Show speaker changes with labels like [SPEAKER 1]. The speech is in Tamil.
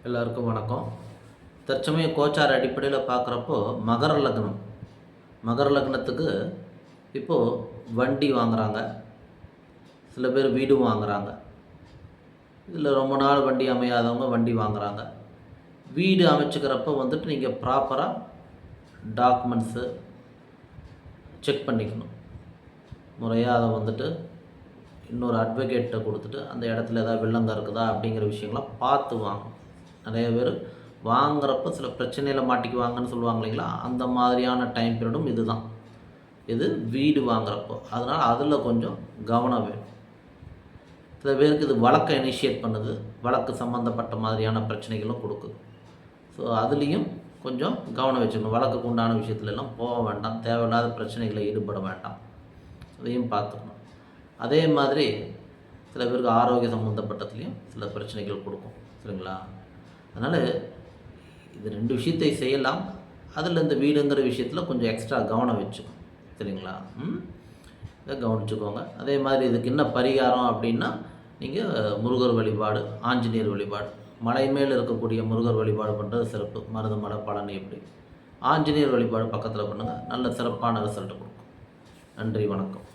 [SPEAKER 1] எல்லாருக்கும் வணக்கம். தற்சமய கோச்சார் அடிப்படையில் பார்க்குறப்போ மகர லக்னத்துக்கு இப்போது வண்டி வாங்குகிறாங்க, சில பேர் வீடும் வாங்குகிறாங்க. இதில் ரொம்ப நாள் வண்டி அமையாதவங்க வண்டி வாங்குகிறாங்க. வீடு அமைச்சுக்கிறப்ப வந்துட்டு நீங்கள் ப்ராப்பராக டாக்குமெண்ட்ஸு செக் பண்ணிக்கணும். முறையாக அதை வந்துட்டு இன்னொரு அட்வொகேட்டை கொடுத்துட்டு அந்த இடத்துல ஏதாவது வில்லங்கம் இருக்குதா அப்படிங்கிற விஷயங்கள்லாம் பார்த்து வாங்கணும். நிறைய பேர் வாங்குறப்ப சில பிரச்சனையில் மாட்டிக்குவாங்கன்னு சொல்லுவாங்க இல்லைங்களா, அந்த மாதிரியான டைம் பீரியடும் இது வீடு வாங்குறப்போ. அதனால் அதில் கொஞ்சம் கவனம் வேணும். சில பேருக்கு இது வழக்கை இனிஷியேட் பண்ணுது, வழக்கு சம்மந்தப்பட்ட மாதிரியான பிரச்சனைகளும் கொடுக்குது. ஸோ அதுலேயும் கொஞ்சம் கவனம் வச்சுக்கணும். வழக்குக்கு உண்டான விஷயத்துலலாம் போக வேண்டாம், தேவையில்லாத பிரச்சனைகளை ஈடுபட வேண்டாம், அதையும் பார்த்துக்கணும். அதே மாதிரி சில பேருக்கு ஆரோக்கிய சம்மந்தப்பட்டதுலேயும் சில பிரச்சனைகள் கொடுக்கும், சரிங்களா? அதனால் இது 2 விஷயத்தை செய்யலாம். அதில் இந்த வீடுங்கிற விஷயத்தில் கொஞ்சம் எக்ஸ்ட்ரா கவனம் வச்சுக்கணும், சரிங்களா? இதை கவனிச்சுக்கோங்க. அதே மாதிரி இதுக்கு என்ன பரிகாரம் அப்படின்னா, நீங்கள் முருகர் வழிபாடு, ஆஞ்சநேயர் வழிபாடு, மலை மேல் இருக்கக்கூடிய முருகர் வழிபாடு பண்ணுறது சிறப்பு. மருதமலை, பழனி இப்படி ஆஞ்சநேயர் வழிபாடு பக்கத்தில் பண்ணுங்கள், நல்ல சிறப்பான ரிசல்ட் கொடுக்கும். நன்றி, வணக்கம்.